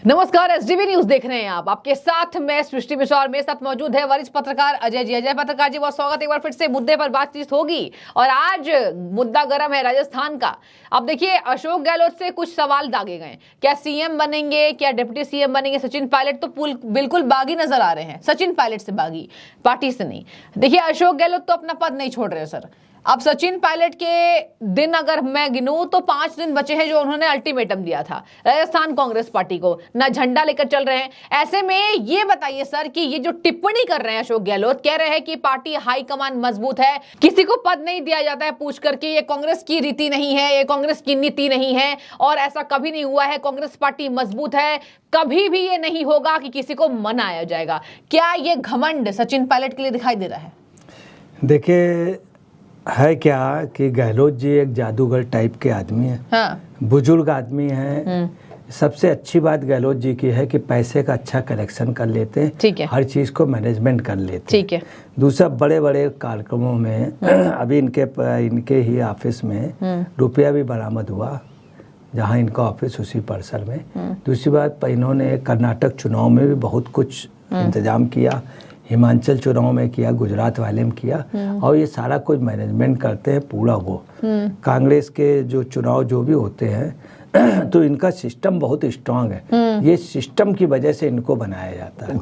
नमस्कार, SDB news देख रहे हैं आप। आपके साथ मैं सृष्टि मिश्रा और मेरे साथ मौजूद है वरिष्ठ पत्रकार अजय जी। अजय पत्रकार जी, बहुत स्वागत। एक बार फिर से मुद्दे पर बातचीत होगी और आज मुद्दा गर्म है राजस्थान का। अब देखिए, अशोक गहलोत से कुछ सवाल दागे गए। क्या सीएम बनेंगे, क्या डिप्टी सीएम बनेंगे? सचिन पायलट तो बिल्कुल बागी नजर आ रहे हैं। सचिन पायलट से बागी, पार्टी से नहीं। देखिए, अशोक गहलोत तो अपना पद नहीं छोड़ रहे सर। अब सचिन पायलट के दिन अगर मैं गिनूं तो 5 दिन बचे हैं जो उन्होंने अल्टीमेटम दिया था राजस्थान कांग्रेस पार्टी को, ना झंडा लेकर चल रहे हैं। ऐसे में ये बताइए सर कि ये जो टिप्पणी कर रहे हैं अशोक गहलोत, कह रहे हैं कि पार्टी हाईकमान मजबूत है, किसी को पद नहीं दिया जाता है पूछ करके, ये कांग्रेस की रीति नहीं है, ये कांग्रेस की नीति नहीं है और ऐसा कभी नहीं हुआ है। कांग्रेस पार्टी मजबूत है, कभी भी ये नहीं होगा कि किसी को मनाया जाएगा। क्या ये घमंड सचिन पायलट के लिए दिखाई दे रहा है? देखिए, है क्या कि गहलोत जी एक जादूगर टाइप के आदमी हैं। हाँ। बुजुर्ग आदमी हैं। सबसे अच्छी बात गहलोत जी की है कि पैसे का अच्छा कलेक्शन कर लेते हैं। ठीक है। हर चीज़ को मैनेजमेंट कर लेते हैं। ठीक है। दूसरा, बड़े बड़े कार्यक्रमों में अभी इनके ही ऑफिस में रुपया भी बरामद हुआ, जहाँ इनका ऑफिस उसी परिसर में। दूसरी बात, इन्होंने कर्नाटक चुनाव में भी बहुत कुछ इंतजाम किया, हिमाचल चुनाव में किया, गुजरात वाले में किया, और ये सारा कुछ मैनेजमेंट करते हैं पूरा वो। कांग्रेस के जो चुनाव जो भी होते हैं तो इनका सिस्टम बहुत स्ट्रांग है। ये सिस्टम की वजह से इनको बनाया जाता है।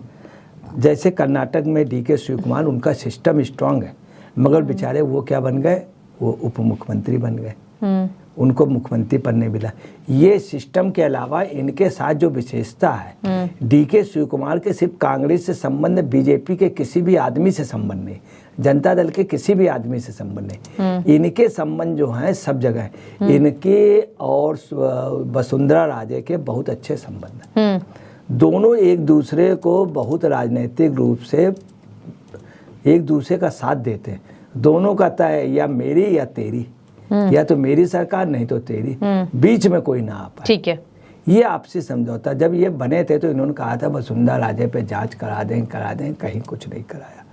जैसे कर्नाटक में डीके शिवकुमार, उनका सिस्टम स्ट्रांग है, मगर बेचारे वो क्या बन गए, वो उप मुख्यमंत्री बन गए, उनको मुख्यमंत्री पद नहीं मिला। ये सिस्टम के अलावा इनके साथ जो विशेषता है, डीके शिवकुमार के सिर्फ कांग्रेस से संबंध, बीजेपी के किसी भी आदमी से संबंध नहीं, जनता दल के किसी भी आदमी से संबंध नहीं। इनके संबंध जो हैं सब जगह, इनके और वसुंधरा राजे के बहुत अच्छे संबंध हैं। दोनों एक दूसरे को बहुत राजनीतिक रूप से एक दूसरे का साथ देते हैं। दोनों का तय या मेरी या तेरी, या तो मेरी सरकार नहीं तो तेरी, बीच में कोई ना आ पाए। ठीक है। ये आपसी समझौता। जब ये बने थे तो इन्होंने कहा था वसुंधरा राजे पे जांच करा दें, कहीं कुछ नहीं कराया।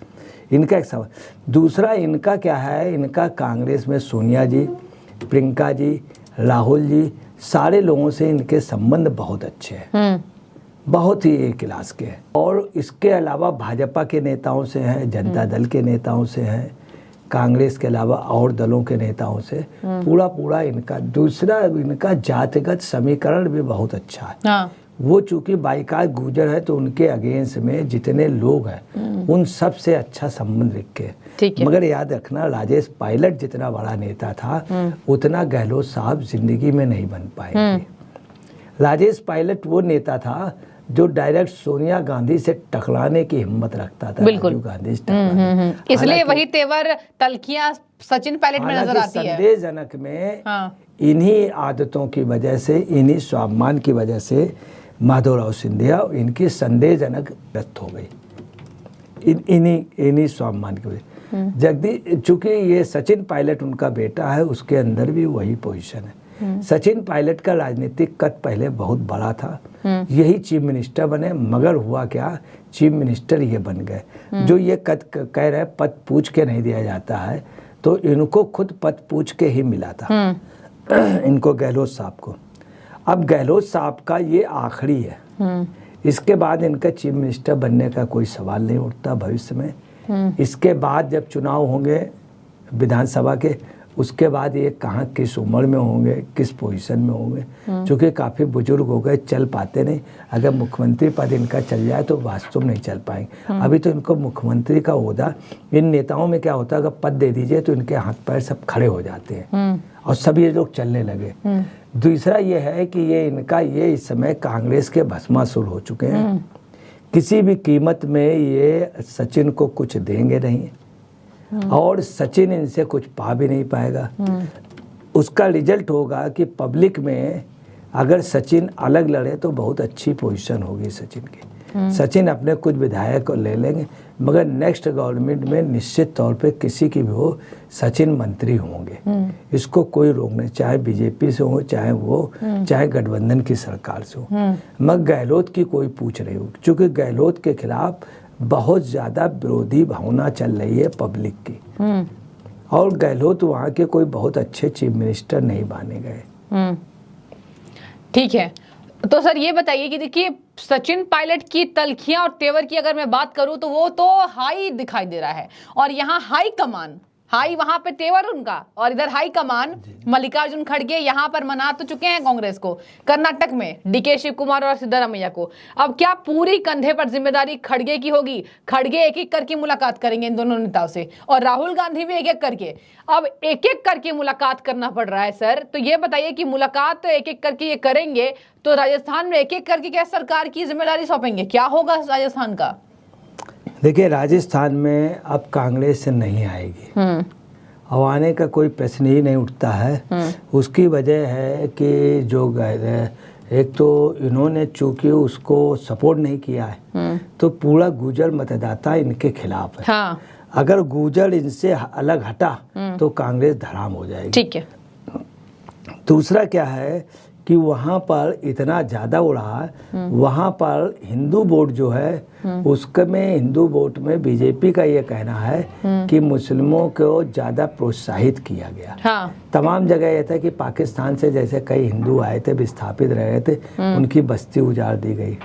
इनका एक सवाल। दूसरा, इनका क्या है, इनका कांग्रेस में सोनिया जी, प्रियंका जी, राहुल जी, सारे लोगों से इनके संबंध बहुत अच्छे हैं, बहुत ही एक क्लास के हैं। और इसके अलावा भाजपा के नेताओं से हैं, जनता दल के नेताओं से हैं, कांग्रेस के अलावा और दलों के नेताओं से पूरा इनका। दूसरा, इनका जातिगत समीकरण भी बहुत अच्छा है। हाँ। वो चूंकि बाइकाट गुजर है तो उनके अगेंस्ट में जितने लोग हैं उन सब से अच्छा संबंध रखे। मगर याद रखना, राजेश पायलट जितना बड़ा नेता था उतना गहलोत साहब जिंदगी में नहीं बन पाएंगे। राजेश पायलट वो नेता था जो डायरेक्ट सोनिया गांधी से टकराने की हिम्मत रखता था। बिल्कुल। गांधी से टकराने। इसलिए वही तेवर तलखियां सचिन पायलट में नजर आती है। संदेहजनक में इन्हीं आदतों की वजह से, इन्हीं स्वाभिमान की वजह से माधवराव सिंधिया इनकी संदेहजनक मृत्यु हो गई, इन्हीं स्वाभिमान की वजह। जगदीश, चूंकि ये सचिन पायलट उनका बेटा है, उसके अंदर भी वही पोजीशन है। सचिन पायलट का राजनीतिक कद पहले बहुत बड़ा था, यही चीफ मिनिस्टर बने, मगर हुआ क्या, चीफ मिनिस्टर ये बन गए। जो ये कद कह रहे पद पूछ के नहीं दिया जाता है, तो इनको खुद पद पूछ के ही मिला था इनको, गहलोत साहब को। अब गहलोत साहब का ये आखिरी है, इसके बाद इनका चीफ मिनिस्टर बनने का कोई सवाल नहीं उठता भविष्य में। इसके बाद जब चुनाव होंगे विधानसभा के, उसके बाद ये कहाँ किस उम्र में होंगे, किस पोजीशन में होंगे, क्योंकि काफ़ी बुजुर्ग हो गए, चल पाते नहीं। अगर मुख्यमंत्री पद इनका चल जाए तो वास्तव में नहीं चल पाएंगे। अभी तो इनको मुख्यमंत्री का ओहदा, इन नेताओं में क्या होता है, अगर पद दे दीजिए तो इनके हाथ पैर सब खड़े हो जाते हैं और सब ये लोग चलने लगे। दूसरा ये है कि ये इस समय कांग्रेस के भस्मासुर हो चुके हैं। किसी भी कीमत में ये सचिन को कुछ देंगे नहीं और सचिन इनसे कुछ पा भी नहीं पाएगा। उसका रिजल्ट होगा कि पब्लिक में अगर सचिन अलग लड़े तो बहुत अच्छी पोजीशन होगी सचिन की। सचिन अपने कुछ विधायक को ले लेंगे, मगर नेक्स्ट गवर्नमेंट में निश्चित तौर पे किसी की भी हो, सचिन मंत्री होंगे। इसको कोई रोक नहीं, चाहे बीजेपी से हो, चाहे गठबंधन की सरकार से हो। मगर गहलोत की कोई पूछ नहीं हो, क्योंकि गहलोत के खिलाफ बहुत ज़्यादा विरोधी भावना चल रही है पब्लिक की, और गहलोत वहाँ के कोई बहुत अच्छे चीफ मिनिस्टर नहीं माने गए। ठीक है। तो सर ये बताइए कि देखिए सचिन पायलट की तलखियां और तेवर की अगर मैं बात करूं तो वो तो हाई दिखाई दे रहा है, और यहाँ हाई कमान, हाई वहां पे तेवर उनका, और इधर हाई कमान मल्लिकार्जुन खड़गे यहाँ पर मना तो चुके हैं कांग्रेस को, कर्नाटक में डीके शिव कुमार और सिद्धरामैया को। अब क्या पूरी कंधे पर जिम्मेदारी खड़गे की होगी? खड़गे एक एक करके मुलाकात करेंगे इन दोनों नेताओं से, और राहुल गांधी भी एक एक करके। अब एक एक करके मुलाकात करना पड़ रहा है सर, तो ये बताइए कि मुलाकात तो एक एक करके ये करेंगे तो राजस्थान में एक एक करके क्या सरकार की जिम्मेदारी सौंपेंगे? क्या होगा राजस्थान का? देखिए, राजस्थान में अब कांग्रेस से नहीं आएगी, अब आने का कोई प्रश्न ही नहीं उठता है। उसकी वजह है कि जो एक तो इन्होंने चूंकि उसको सपोर्ट नहीं किया है, तो पूरा गुर्जर मतदाता इनके खिलाफ है। हाँ। अगर गुर्जर इनसे अलग हटा तो कांग्रेस धराम हो जाएगी। ठीक है। दूसरा क्या है कि वहाँ पर इतना ज़्यादा उड़ा है, वहाँ पर हिंदू वोट जो है उसके में, हिंदू वोट में बीजेपी का ये कहना है कि मुस्लिमों को ज़्यादा प्रोत्साहित किया गया। हाँ। तमाम जगह ये था कि पाकिस्तान से जैसे कई हिंदू आए थे, विस्थापित रहे थे, उनकी बस्ती उजाड़ दी गई,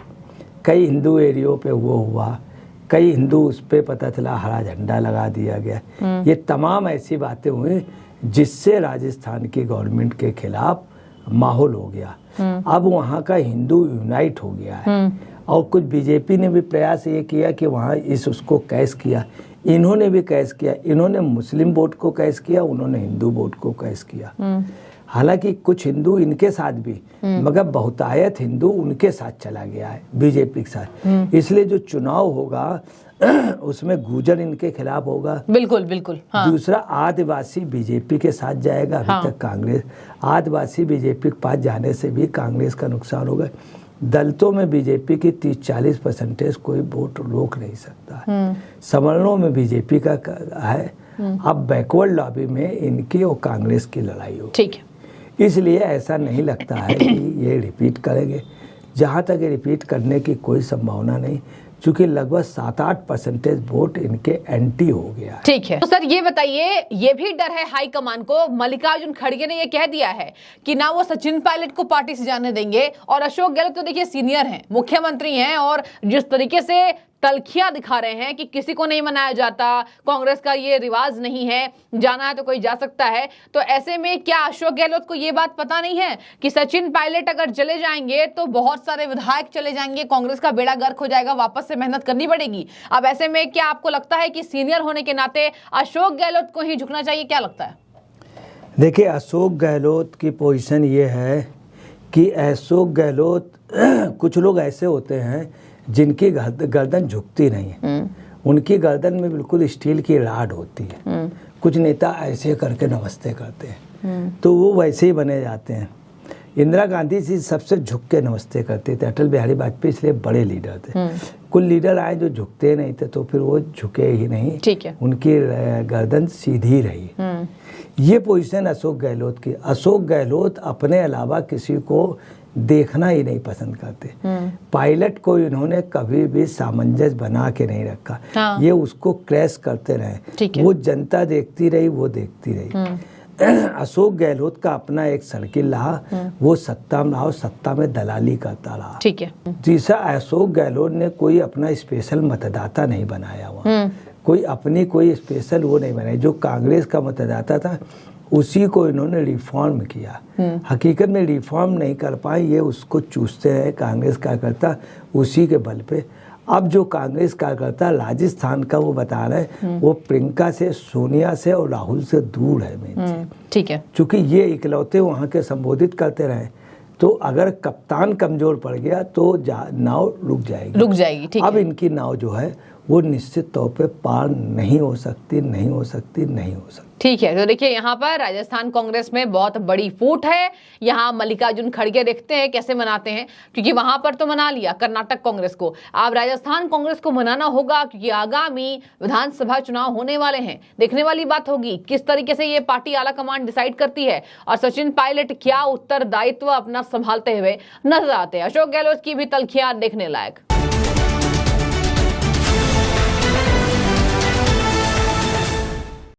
कई हिंदू एरियो पे वो हुआ, कई हिंदू उस पर पता चला हरा झंडा लगा दिया गया। ये तमाम ऐसी बातें हुई जिससे राजस्थान की गवर्नमेंट के खिलाफ माहौल हो गया। अब वहाँ का हिंदू यूनाइट हो गया है, और कुछ बीजेपी ने भी प्रयास ये किया कि वहाँ उसको कैश किया, इन्होंने भी कैश किया, इन्होंने मुस्लिम वोट को कैश किया, उन्होंने हिंदू वोट को कैश किया। हालांकि कुछ हिंदू इनके साथ भी, मगर बहुतायत हिंदू उनके साथ चला गया है, बीजेपी के साथ। इसलिए जो चुनाव होगा उसमें गुर्जर इनके खिलाफ होगा। बिल्कुल बिल्कुल। हाँ। दूसरा, आदिवासी बीजेपी के साथ जाएगा। अभी तक कांग्रेस, आदिवासी बीजेपी के पास जाने से भी कांग्रेस का नुकसान होगा। दलितों में बीजेपी की 30-40% कोई वोट रोक नहीं सकता। सवर्णों में बीजेपी का है। अब बैकवर्ड लॉबी में इनकी और कांग्रेस की लड़ाई हो। ठीक है। इसलिए ऐसा नहीं लगता है कि ये रिपीट करेंगे। जहाँ तक ये रिपीट करने की कोई संभावना नहीं, क्योंकि लगभग 7-8% वोट इनके एंटी हो गया। ठीक है। तो सर ये बताइए, ये भी डर है हाईकमान को, मल्लिकार्जुन खड़गे ने ये कह दिया है कि ना वो सचिन पायलट को पार्टी से जाने देंगे, और अशोक गहलोत तो देखिए सीनियर हैं, मुख्यमंत्री हैं, और जिस तरीके से तलखियां दिखा रहे हैं कि किसी को नहीं मनाया जाता, कांग्रेस का ये रिवाज नहीं है, जाना है तो कोई जा सकता है, तो ऐसे में क्या अशोक गहलोत को ये बात पता नहीं है कि सचिन पायलट अगर चले जाएंगे तो बहुत सारे विधायक चले जाएंगे, कांग्रेस का बेड़ा गर्क हो जाएगा, वापस से मेहनत करनी पड़ेगी? अब ऐसे में क्या आपको लगता है कि सीनियर होने के नाते अशोक गहलोत को ही झुकना चाहिए? क्या लगता है? देखिए, अशोक गहलोत की पोजीशन ये है कि अशोक गहलोत कुछ लोग ऐसे होते हैं जिनकी गर्दन झुकती नहीं है, उनकी गर्दन में बिल्कुल स्टील की राड होती है। कुछ नेता ऐसे करके नमस्ते करते हैं, तो वो वैसे ही बने जाते हैं। इंदिरा गांधी जी सबसे झुक के नमस्ते करते थे, अटल बिहारी वाजपेयी इसलिए बड़े लीडर थे। कुछ लीडर आए जो झुकते नहीं थे, तो फिर वो झुके ही नहीं। ठीक है। उनकी गर्दन सीधी रही। ये पोजीशन अशोक गहलोत की। अशोक गहलोत अपने अलावा किसी को देखना ही नहीं पसंद करते। पायलट को इन्होंने कभी भी सामंजस्य बना के नहीं रखा। हाँ। ये उसको क्रैश करते रहे, वो जनता देखती रही, वो देखती रही। अशोक गहलोत का अपना एक सर्किल रहा, वो सत्ता में रहा, सत्ता में दलाली करता रहा। ठीक है। तीसरा, अशोक गहलोत ने कोई अपना स्पेशल मतदाता नहीं बनाया हुआ, कोई अपनी कोई स्पेशल वो नहीं बनाई। जो कांग्रेस का मतदाता था उसी को इन्होंने रिफॉर्म किया। हकीकत में रिफॉर्म नहीं कर पाए, ये उसको चूसते हैं कांग्रेस कार्यकर्ता, उसी के बल पे। अब जो कांग्रेस कार्यकर्ता राजस्थान का वो बता रहे हैं, वो प्रियंका से, सोनिया से और राहुल से दूर है। ठीक है। चूंकि ये इकलौते वहाँ के संबोधित करते रहे, तो अगर कप्तान कमजोर पड़ गया तो नाव रुक जाएगी। ठीक अब इनकी नाव जो है वो निश्चित तौर पे पार नहीं हो सकती। ठीक है। तो देखिए यहाँ पर राजस्थान कांग्रेस में बहुत बड़ी फूट है। यहाँ मल्लिकार्जुन खड़गे देखते हैं कैसे मनाते हैं, क्योंकि वहां पर तो मना लिया कर्नाटक कांग्रेस को, अब राजस्थान कांग्रेस को मनाना होगा, क्योंकि आगामी विधानसभा चुनाव होने वाले हैं। देखने वाली बात होगी किस तरीके से ये पार्टी आला कमान डिसाइड करती है, और सचिन पायलट क्या उत्तरदायित्व अपना संभालते हुए नजर आते हैं। अशोक गहलोत की भी तलखियां देखने लायक।